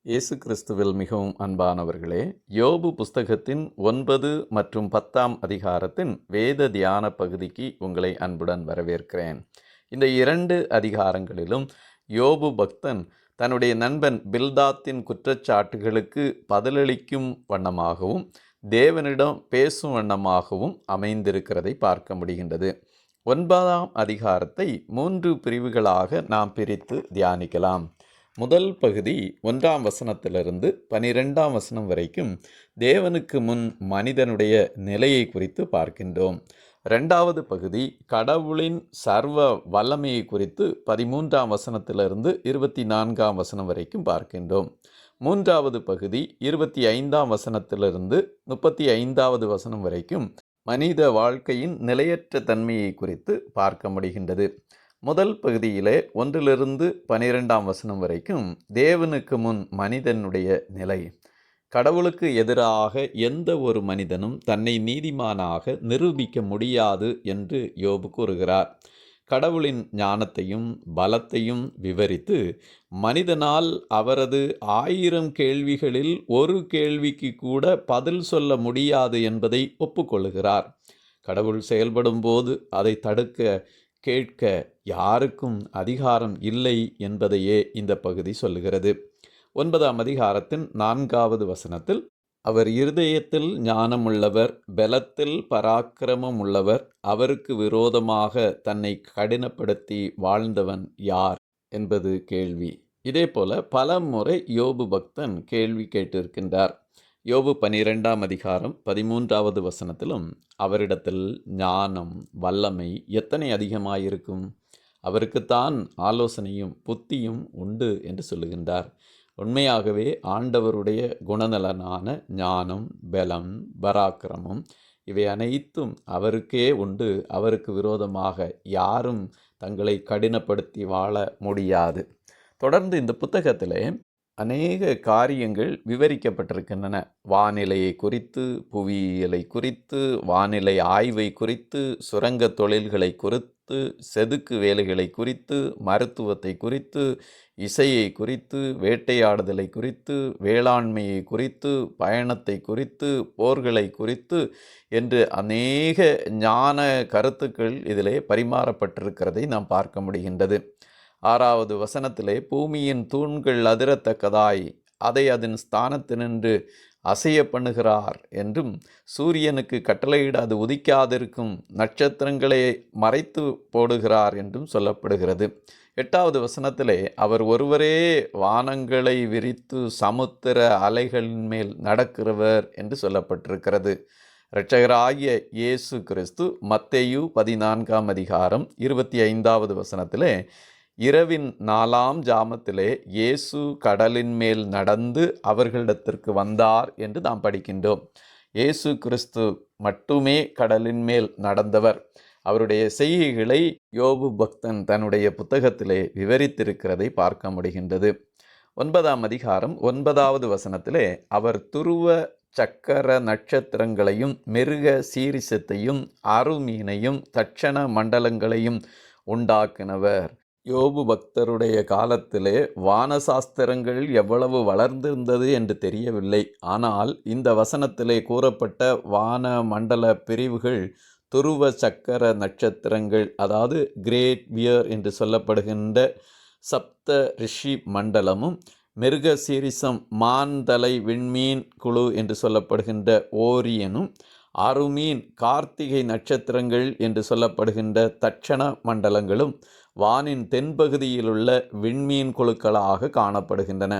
இயேசு கிறிஸ்துவில் மிகவும் அன்பானவர்களே, யோபு புஸ்தகத்தின் 9 மற்றும் 10ஆம் அதிகாரத்தின் வேத தியான பகுதிக்கு உங்களை அன்புடன் வரவேற்கிறேன். இந்த 2 அதிகாரங்களிலும் யோபு பக்தன் தன்னுடைய நண்பன் பில்தாத்தின் குற்றச்சாட்டுகளுக்கு பதிலளிக்கும் வண்ணமாகவும் தேவனிடம் பேசும் வண்ணமாகவும் அமைந்திருக்கிறதை பார்க்க முடிகின்றது. 9ஆம் அதிகாரத்தை 3 பிரிவுகளாக நாம் பிரித்து தியானிக்கலாம். முதல் பகுதி 1ஆம் வசனத்திலிருந்து 12ஆம் வசனம் வரைக்கும் தேவனுக்கு முன் மனிதனுடைய நிலையை குறித்து பார்க்கின்றோம். 2வது பகுதி கடவுளின் சர்வ வல்லமையை குறித்து 13ஆம் வசனத்திலிருந்து 24ஆம் வசனம் வரைக்கும் பார்க்கின்றோம். 3வது பகுதி 25ஆம் வசனத்திலிருந்து 35வது வசனம் வரைக்கும் மனித வாழ்க்கையின் நிலையற்ற தன்மையை குறித்து பார்க்க முடிகின்றது. முதல் பகுதியிலே 1லிருந்து 12ஆம் வசனம் வரைக்கும் தேவனுக்கு முன் மனிதனுடைய நிலை. கடவுளுக்கு எதிராக எந்த ஒரு மனிதனும் தன்னை நீதிமானாக நிரூபிக்க முடியாது என்று யோபு கூறுகிறார். கடவுளின் ஞானத்தையும் பலத்தையும் விவரித்து மனிதனால் அவரது 1000 கேள்விகளில் ஒரு கேள்விக்கு கூட பதில் சொல்ல முடியாது என்பதை ஒப்புக்கொள்கிறார். கடவுள் செயல்படும் போது அதை தடுக்க கேட்க யாருக்கும் அதிகாரம் இல்லை என்பதையே இந்த பகுதி சொல்லுகிறது. 9ஆம் அதிகாரத்தின் 4வது வசனத்தில் அவர் இருதயத்தில் ஞானமுள்ளவர், பலத்தில் பராக்கிரமம் உள்ளவர், அவருக்கு விரோதமாக தன்னை கடினப்படுத்தி வாழ்ந்தவன் யார் என்பது கேள்வி. இதேபோல பல முறை யோபு பக்தன் கேள்வி கேட்டிருக்கின்றார். யோபு 12ஆம் அதிகாரம் 13வது வசனத்திலும் அவரிடத்தில் ஞானம் வல்லமை எத்தனை அதிகமாயிருக்கும், அவருக்குத்தான் ஆலோசனையும் புத்தியும் உண்டு என்று சொல்லுகின்றார். உண்மையாகவே ஆண்டவருடைய குணநலனான ஞானம் பலம் பராக்கிரமம் இவை அனைத்தும் அவருக்கே உண்டு. அவருக்கு விரோதமாக யாரும் தங்களை கடினப்படுத்தி வாழ முடியாது. தொடர்ந்து இந்த புத்தகத்திலே அநேக காரியங்கள் விவரிக்கப்பட்டிருக்கின்றன. வானிலையை குறித்து, புவியியலை குறித்து, வானிலை ஆய்வை குறித்து, சுரங்க தொழில்களை குறித்து, செதுக்கு வேலைகளை குறித்து, மருத்துவத்தை குறித்து, இசையை குறித்து, வேட்டையாடுதலை குறித்து, வேளாண்மையை குறித்து, பயணத்தை குறித்து, போர்களை குறித்து என்று அநேக ஞான கருத்துக்கள் இதிலே பரிமாறப்பட்டிருக்கிறதை நாம் பார்க்க முடிகின்றது. 6வது வசனத்திலே பூமியின் தூண்கள் அதிரத்தக்கதாய் அதை அதன் ஸ்தானத்தினின்று அசைய பண்ணுகிறார் என்றும், சூரியனுக்கு கட்டளையிட அது உதிக்காதிருக்கும் நட்சத்திரங்களை மறைத்து போடுகிறார் என்றும் சொல்லப்படுகிறது. 8வது வசனத்திலே அவர் ஒருவரே வானங்களை விரித்து சமுத்திர அலைகளின் மேல் நடக்கிறவர் என்று சொல்லப்பட்டிருக்கிறது. இரட்சகராகிய இயேசு கிறிஸ்து மத்தேயு 14ஆம் அதிகாரம் 25வது வசனத்திலே இரவின் 4ஆம் ஜாமத்திலே இயேசு கடலின் மேல் நடந்து அவர்களிடத்திற்கு வந்தார் என்று நாம் படிக்கின்றோம். இயேசு கிறிஸ்து மட்டுமே கடலின் மேல் நடந்தவர். அவருடைய செய்கைகளை யோபு பக்தன் தன்னுடைய புத்தகத்திலே விவரித்திருக்கிறதை பார்க்க முடிகின்றது. 9ஆம் அதிகாரம் 9வது வசனத்திலே அவர் துருவ சக்கர நட்சத்திரங்களையும் மிருக சீரிசத்தையும் அருமீனையும் தட்சண மண்டலங்களையும் உண்டாக்கினவர். யோபு பக்தருடைய காலத்திலே வானசாஸ்திரங்கள் எவ்வளவு வளர்ந்திருந்தது என்று தெரியவில்லை. ஆனால் இந்த வசனத்திலே கூறப்பட்ட வான மண்டல பிரிவுகள் துருவ சக்கர நட்சத்திரங்கள், அதாவது கிரேட் வியர் என்று சொல்லப்படுகின்ற சப்த ரிஷி மண்டலமும், மிருக சீரிசம் மான்தலை விண்மீன் குழு என்று சொல்லப்படுகின்ற ஓரியனும், அருமீன் கார்த்திகை நட்சத்திரங்கள் என்று சொல்லப்படுகின்ற தட்சண மண்டலங்களும் வானின் தென்பகுதியிலுள்ள விண்மீன் குழுக்களாக காணப்படுகின்றன.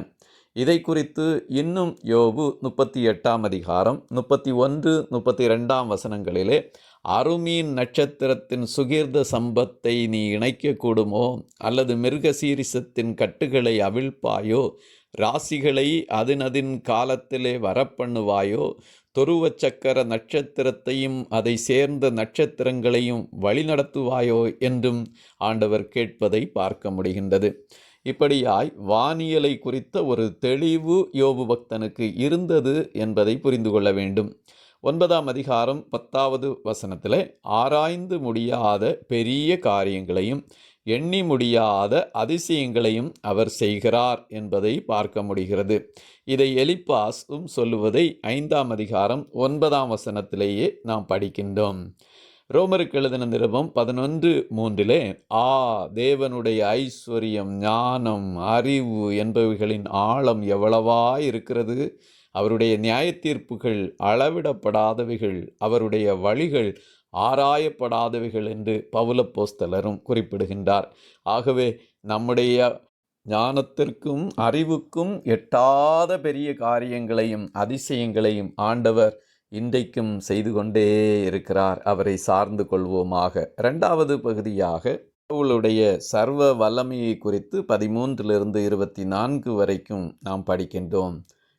இதை குறித்து இன்னும் யோபு 38ஆம் அதிகாரம் 31, 32ஆம் வசனங்களிலே அருமீன் நட்சத்திரத்தின் சுகீர்த சம்பத்தை நீ இணைக்கக்கூடுமோ, அல்லது மிருகசீரிசத்தின் கட்டுகளை அவிழ்ப்பாயோ, ராசிகளை அதனதின் காலத்திலே வரப்பண்ணுவாயோ, துருவச்சக்கர நட்சத்திரத்தையும் அதை சேர்ந்த நட்சத்திரங்களையும் வழிநடத்துவாயோ என்றும் ஆண்டவர் கேட்பதை பார்க்க முடிகின்றது. இப்படியாய் வானியலை குறித்த ஒரு தெளிவு யோபு பக்தனுக்கு இருந்தது என்பதை புரிந்து கொள்ள வேண்டும். 9ஆம் அதிகாரம் 10வது வசனத்தில் ஆராய்ந்து முடியாத பெரிய காரியங்களையும் எண்ணி முடியாத அதிசயங்களையும் அவர் செய்கிறார் என்பதை பார்க்க முடிகிறது. இதை எலிப்பாசும் சொல்லுவதை 5ஆம் அதிகாரம் 9ஆம் வசனத்திலேயே நாம் படிக்கின்றோம். ரோமருக்கு எழுதின நிருபம் 11:3 தேவனுடைய ஐஸ்வர்யம், ஞானம், அறிவு என்பவைகளின் ஆழம் எவ்வளவாய் இருக்கிறது! அவருடைய நியாயத்தீர்ப்புகள் அளவிடப்படாதவைகள், அவருடைய வழிகள் ஆராயப்படாதவைகள் என்று பவுலப்போஸ்தலரும் குறிப்பிடுகின்றார். ஆகவே நம்முடைய ஞானத்திற்கும் அறிவுக்கும் எட்டாத பெரிய காரியங்களையும் அதிசயங்களையும் ஆண்டவர் இன்றைக்கும் செய்து கொண்டே இருக்கிறார். அவரை சார்ந்து கொள்வோமாக. 2வது பகுதியாக கடவுளுடைய சர்வ வல்லமையை குறித்து 13 24 வரைக்கும் நாம் படிக்கின்றோம்.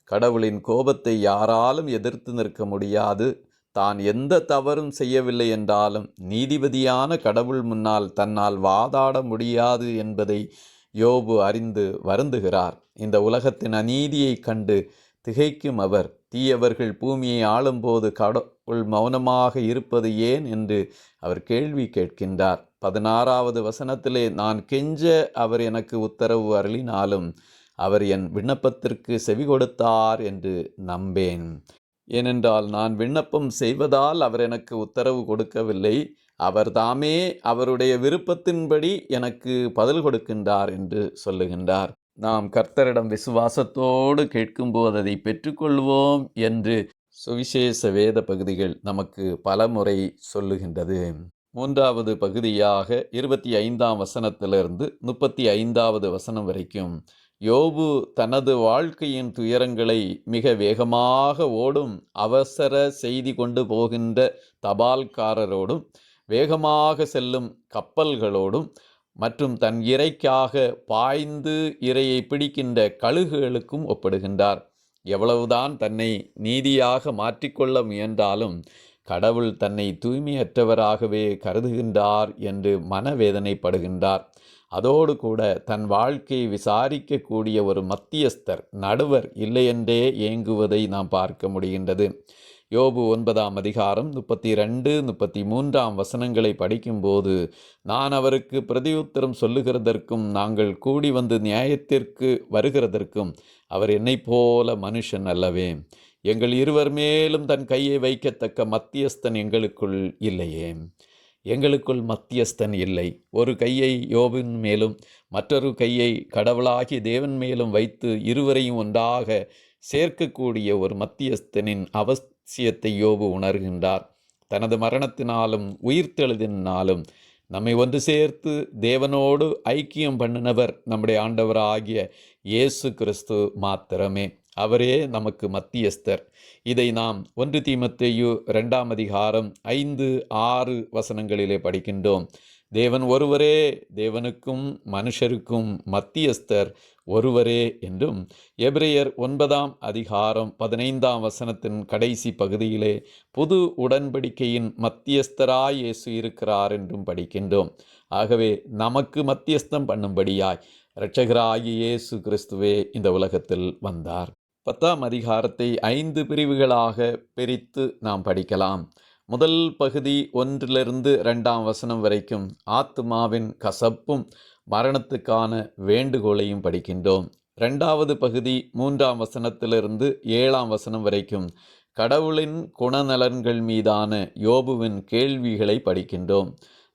கடவுளின் கோபத்தை யாராலும் எதிர்த்து நிற்க முடியாது. தான் எந்த தவறும் செய்யவில்லை என்றாலும் நீதிபதியான கடவுள் முன்னால் தன்னால் வாதாட முடியாது என்பதை யோபு அறிந்து வருந்துகிறார். இந்த உலகத்தின் அநீதியை கண்டு திகைக்கும் அவர், தீயவர்கள் பூமியை ஆளும்போது கடவுள் மௌனமாக இருப்பது ஏன் என்று அவர் கேள்வி கேட்கின்றார். 16வது வசனத்திலே, நான் கெஞ்ச அவர் எனக்கு உத்தரவு அருளினாலும் அவர் என் விண்ணப்பத்திற்கு செவி கொடுத்தார் என்று நம்பேன். ஏனென்றால் நான் விண்ணப்பம் செய்வதால் அவர் எனக்கு உத்தரவு கொடுக்கவில்லை, அவர் தாமே அவருடைய விருப்பத்தின்படி எனக்கு பதில் கொடுக்கின்றார் என்று சொல்லுகின்றார். நாம் கர்த்தரிடம் விசுவாசத்தோடு கேட்கும்போது அதை பெற்றுக்கொள்வோம் என்று சுவிசேஷ வேத பகுதிகள் நமக்கு பலமுறை சொல்லுகின்றது. 3வது பகுதியாக 25ஆம் வசனத்திலிருந்து 35வது வசனம் வரைக்கும் யோபு தனது வாழ்க்கையின் துயரங்களை மிக வேகமாக ஓடும் அவசர செய்தி கொண்டு போகின்ற தபால்காரரோடும், வேகமாக செல்லும் கப்பல்களோடும் மற்றும் தன் இரைக்காக பாய்ந்து இரையை பிடிக்கின்ற கழுகுகளுக்கும் ஒப்பிடுகின்றார். எவ்வளவுதான் தன்னை நீதியாக மாற்றிக்கொள்ள முயன்றாலும் கடவுள் தன்னை தூய்மையற்றவராகவே கருதுகின்றார் என்று மனவேதனைப்படுகின்றார். அதோடு கூட தன் வாழ்க்கையை விசாரிக்கக்கூடிய ஒரு மத்தியஸ்தர், நடுவர் இல்லையென்றே ஏங்குவதை நாம் பார்க்க முடிகின்றது. யோபு 9ஆம் அதிகாரம் 32, 33ஆம் வசனங்களை படிக்கும்போது, நான் அவருக்கு பிரதியுத்தரம் சொல்லுகிறதற்கும் நாங்கள் கூடி வந்து நியாயத்திற்கு வருகிறதற்கும் அவர் என்னைப் போல மனுஷன் அல்லவே. எங்கள் இருவர் மேலும் தன் கையை வைக்கத்தக்க மத்தியஸ்தன் எங்களுக்குள் இல்லையே. எங்களுக்குள் மத்தியஸ்தன் இல்லை. ஒரு கையை யோபின் மேலும் மற்றொரு கையை கடவுளாகிய தேவன் மேலும் வைத்து இருவரையும் ஒன்றாக சேர்க்கக்கூடிய ஒரு மத்தியஸ்தனின் அவசியத்தை யோபு உணர்கின்றார். தனது மரணத்தினாலும் உயிர்த்தெழுதினாலும் நம்மை ஒன்று சேர்த்து தேவனோடு ஐக்கியம் பண்ணினவர் நம்முடைய ஆண்டவராகிய இயேசு கிறிஸ்து மாத்திரமே. அவரே நமக்கு மத்தியஸ்தர். இதை நாம் 1 தீமோத்தேயு 2ஆம் அதிகாரம் 5, 6 வசனங்களிலே படிக்கின்றோம். தேவன் ஒருவரே, தேவனுக்கும் மனுஷருக்கும் மத்தியஸ்தர் ஒருவரே என்றும், எபிரேயர் 9ஆம் அதிகாரம் 15ஆம் வசனத்தின் கடைசி பகுதியிலே புது உடன்படிக்கையின் மத்தியஸ்தராய் இயேசு இருக்கிறார் என்றும் படிக்கின்றோம். ஆகவே நமக்கு மத்தியஸ்தம் பண்ணும்படியாய் இரட்சகராகிய இயேசு கிறிஸ்துவே இந்த உலகத்தில் வந்தார். 10ஆம் அதிகாரத்தை 5 பிரிவுகளாக பிரித்து நாம் படிக்கலாம். முதல் பகுதி 1 2ஆம் வசனம் வரைக்கும் ஆத்துமாவின் கசப்பும் மரணத்துக்கான வேண்டுகோளையும் படிக்கின்றோம். 2வது பகுதி 3ஆம் வசனத்திலிருந்து 7ஆம் வசனம் வரைக்கும் கடவுளின் குணநலன்கள் மீதான யோபுவின் கேள்விகளை படிக்கின்றோம்.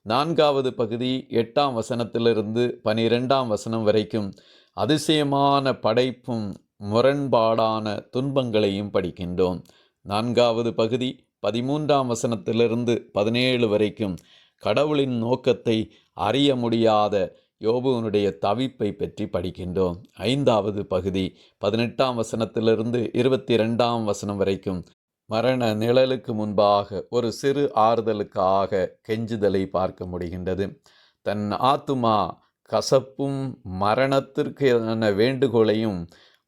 4வது பகுதி 8ஆம் வசனத்திலிருந்து 12ஆம் வசனம் வரைக்கும் அதிசயமான படைப்பும் முரண்பாடான துன்பங்களையும் படிக்கின்றோம். 4வது பகுதி 13ஆம் வசனத்திலிருந்து 17 வரைக்கும் கடவுளின் நோக்கத்தை அறிய முடியாத யோபுவினுடைய தவிப்பை பற்றி படிக்கின்றோம். 5வது பகுதி 18ஆம் வசனத்திலிருந்து 22ஆம் வசனம் வரைக்கும் மரண நிழலுக்கு முன்பாக ஒரு சிறு ஆறுதலுக்காக கெஞ்சுதலை பார்க்க முடிகின்றது. தன் ஆத்துமா கசப்பும் மரணத்திற்கான வேண்டுகோளையும்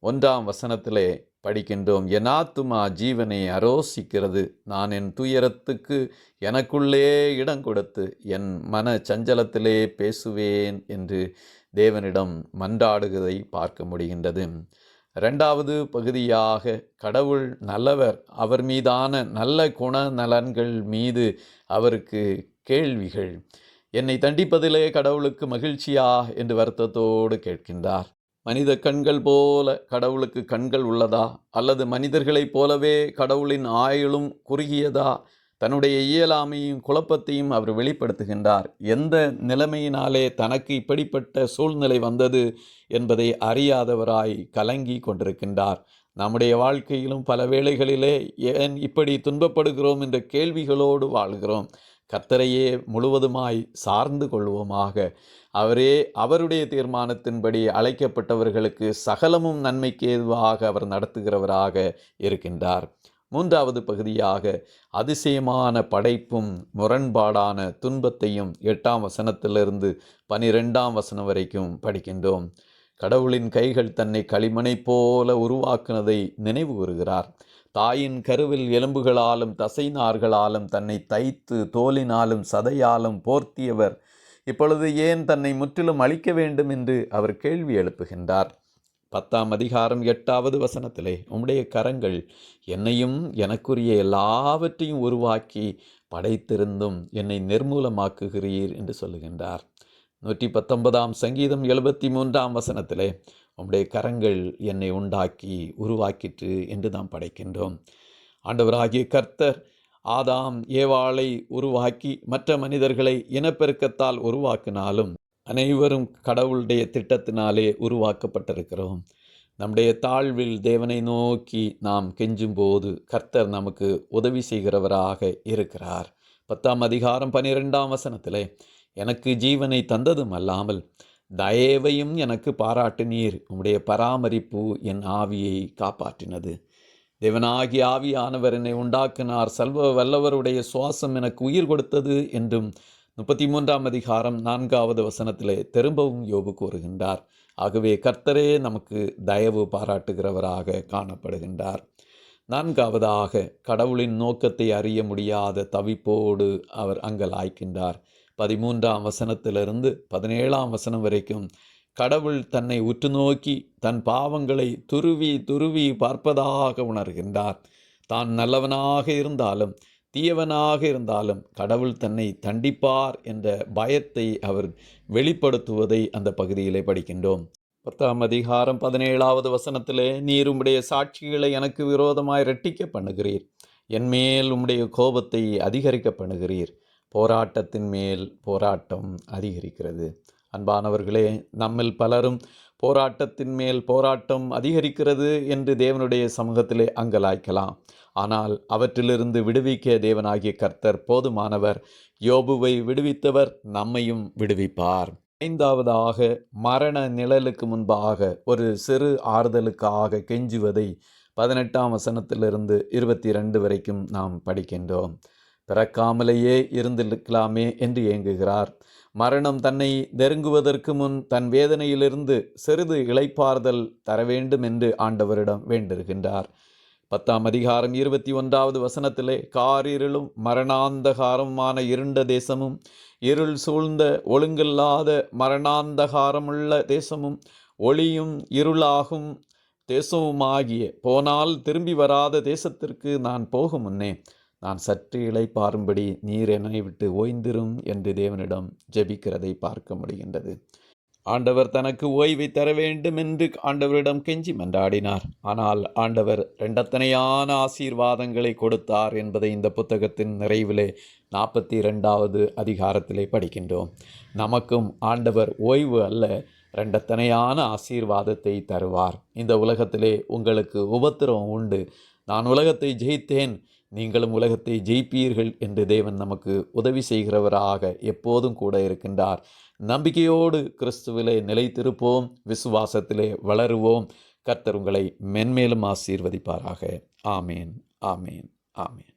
1ஆம் வசனத்திலே படிக்கின்றோம். என் ஆத்துமா ஜீவனை அரோசிக்கிறது, நான் என் துயரத்துக்கு எனக்குள்ளே இடம் கொடுத்து என் மன சஞ்சலத்திலே பேசுவேன் என்று தேவனிடம் மன்றாடுவதை பார்க்க முடிகின்றது. 2வது பகுதியாக கடவுள் நல்லவர், அவர் மீதான நல்ல குணநலன்கள் மீது அவருக்கு கேள்விகள். என்னை தண்டிப்பதிலே கடவுளுக்கு மகிழ்ச்சியா என்று வருத்தத்தோடு கேட்கின்றார். மனித கண்கள் போல கடவுளுக்கு கண்கள் உள்ளதா? அல்லது மனிதர்களைப் போலவே கடவுளின் ஆயுளும் குறுகியதா? தன்னுடைய இயலாமையும் குழப்பத்தையும் அவர் வெளிப்படுத்துகின்றார். எந்த நிலைமையினாலே தனக்கு இப்படிப்பட்ட சூழ்நிலை வந்தது என்பதை அறியாதவராய் கலங்கி கொண்டிருக்கின்றார். நம்முடைய வாழ்க்கையிலும் பல வேளைகளிலே ஏன் இப்படி துன்பப்படுகிறோம் என்ற கேள்விகளோடு வாழ்கிறோம். கர்த்தரையே முழுவதுமாய் சார்ந்து கொள்வோமாக. அவரே அவருடைய தீர்மானத்தின்படி அழைக்கப்பட்டவர்களுக்கு சகலமும் நன்மைக்கு ஏதுவாக அவர் நடத்துகிறவராக இருக்கின்றார். மூன்றாவது பகுதியாக அதிசயமான படைப்பும் முரண்பாடான துன்பத்தையும் 8ஆம் வசனத்திலிருந்து 12ஆம் வசனம் வரைக்கும் படிக்கின்றோம். கடவுளின் கைகள் தன்னை களிமணை போல உருவாக்குனதை நினைவு கூறுகிறார். தாயின் கருவில் எலும்புகளாலும் தசை நார்களாலும் தன்னை தைத்து தோலினாலும் சதையாலும் போர்த்தியவர் இப்பொழுது ஏன் தன்னை முற்றிலும் அழிக்க வேண்டும் என்று அவர் கேள்வி எழுப்புகின்றார். 10ஆம் அதிகாரம் 8வது வசனத்திலே, உம்முடைய கரங்கள் என்னையும் எனக்குரிய எல்லாவற்றையும் உருவாக்கி படைத்திருந்தும் என்னை நிர்மூலமாக்குகிறீர் என்று சொல்லுகின்றார். 119ஆம் சங்கீதம் 73ஆம் வசனத்திலே, உம்முடைய கரங்கள் என்னை உண்டாக்கி உருவாக்கிற்று என்று நாம் படைக்கின்றோம். ஆண்டவராகிய கர்த்தர் ஆதாம் ஏவாளை உருவாக்கி மற்ற மனிதர்களை இனப்பெருக்கத்தால் உருவாக்கினாலும் அனைவரும் கடவுளுடைய திட்டத்தினாலே உருவாக்கப்பட்டிருக்கிறோம். நம்முடைய தாழ்வில் தேவனை நோக்கி நாம் கெஞ்சும் போது கர்த்தர் நமக்கு உதவி செய்கிறவராக இருக்கிறார். 10ஆம் அதிகாரம் 12ஆம் வசனத்திலே, எனக்கு ஜீவனை தந்ததும் அல்லாமல் தயவையும் எனக்கு பாராட்டினீர், உம்முடைய பராமரிப்பு என் ஆவியை காப்பாற்றினது. தேவனாகிய ஆவியானவர் என்னை உண்டாக்கினார், சர்வ வல்லவருடைய சுவாசம் எனக்கு உயிர் கொடுத்தது என்றும் 33ஆம் அதிகாரம் 4வது வசனத்திலே திரும்பவும் யோபு கூறுகின்றார். ஆகவே கர்த்தரே நமக்கு தயவு பாராட்டுகிறவராக காணப்படுகின்றார். 4வதாக கடவுளின் நோக்கத்தை அறிய முடியாத தவிப்போடு அவர் அங்கலாய்க்கின்றார். 13ஆம் வசனத்திலிருந்து 17ஆம் வசனம் வரைக்கும் கடவுள் தன்னை உற்று நோக்கி தன் பாவங்களை துருவி துருவி பார்ப்பதாக உணர்கின்றார். தான் நல்லவனாக இருந்தாலும் தீயவனாக இருந்தாலும் கடவுள் தன்னை தண்டிப்பார் என்ற பயத்தை அவர் வெளிப்படுத்துவதை அந்த பகுதியிலே படிக்கின்றோம். 10ஆம் அதிகாரம் 17வது வசனத்திலே, நீர் உம்முடைய சாட்சிகளை எனக்கு விரோதமாய் இரட்டிக்க பண்ணுகிறீர், என்மேல் உம்முடைய கோபத்தை அதிகரிக்க பண்ணுகிறீர். போராட்டத்தின் மேல் போராட்டம் அதிகரிக்கிறது. அன்பானவர்களே, நம்மில் பலரும் போராட்டத்தின் மேல் போராட்டம் அதிகரிக்கிறது என்று தேவனுடைய சமூகத்திலே அங்கலாய்க்கலாம். ஆனால் அவற்றிலிருந்து விடுவிக்க தேவனாகிய கர்த்தர் போதுமானவர். யோபுவை விடுவித்தவர் நம்மையும் விடுவிப்பார். 5வதாக மரண நிழலுக்கு முன்பாக ஒரு சிறு ஆறுதலுக்காக கெஞ்சுவதை 18ஆம் வசனத்திலிருந்து 22 வரைக்கும் நாம் படிக்கின்றோம். பிறக்காமலேயே இருந்திருக்கலாமே என்று ஏங்குகிறார். மரணம் தன்னை நெருங்குவதற்கு முன் தன் வேதனையிலிருந்து சிறிது இளைப்பாறுதல் தர வேண்டும் என்று ஆண்டவரிடம் வேண்டுகின்றார். 10ஆம் அதிகாரம் 21வது வசனத்திலே, காரிருளும் மரணாந்தகாரமான இருண்ட தேசமும் இருள் சூழ்ந்த ஒழுங்கில்லாத மரணாந்தகாரமுள்ள தேசமும் ஒளியும் இருளாகும் தேசமுமாகிய போனால் திரும்பி வராத தேசத்திற்கு நான் போகும் முன்னே நான் சற்று இளைப்பாறும்படி நீர் என்னை விட்டு ஓய்ந்திரும் என்று தேவனிடம் ஜெபிக்கிறதை பார்க்க முடிகின்றது. ஆண்டவர் தனக்கு ஓய்வை தர வேண்டும் என்று ஆண்டவரிடம் கெஞ்சி மன்றாடினார். ஆனால் ஆண்டவர் இரண்டத்தனையான ஆசீர்வாதங்களை கொடுத்தார் என்பதை இந்த புத்தகத்தின் நிறைவிலே 42வது அதிகாரத்திலே படிக்கின்றோம். நமக்கும் ஆண்டவர் ஓய்வு அல்ல, இரண்டத்தனையான ஆசீர்வாதத்தை தருவார். இந்த உலகத்திலே உங்களுக்கு உபத்திரவம் உண்டு, நான் உலகத்தை ஜெயித்தேன், நீங்களும் உலகத்தை ஜெயிப்பீர்கள் என்று தேவன் நமக்கு உதவி செய்கிறவராக எப்போதும் கூட இருக்கின்றார். நம்பிக்கையோடு கிறிஸ்துவிலே நிலைத்திருப்போம், விசுவாசத்திலே வளருவோம். கர்த்தர் உங்களை மென்மேலும் ஆசீர்வதிப்பாராக. ஆமேன், ஆமேன், ஆமேன்.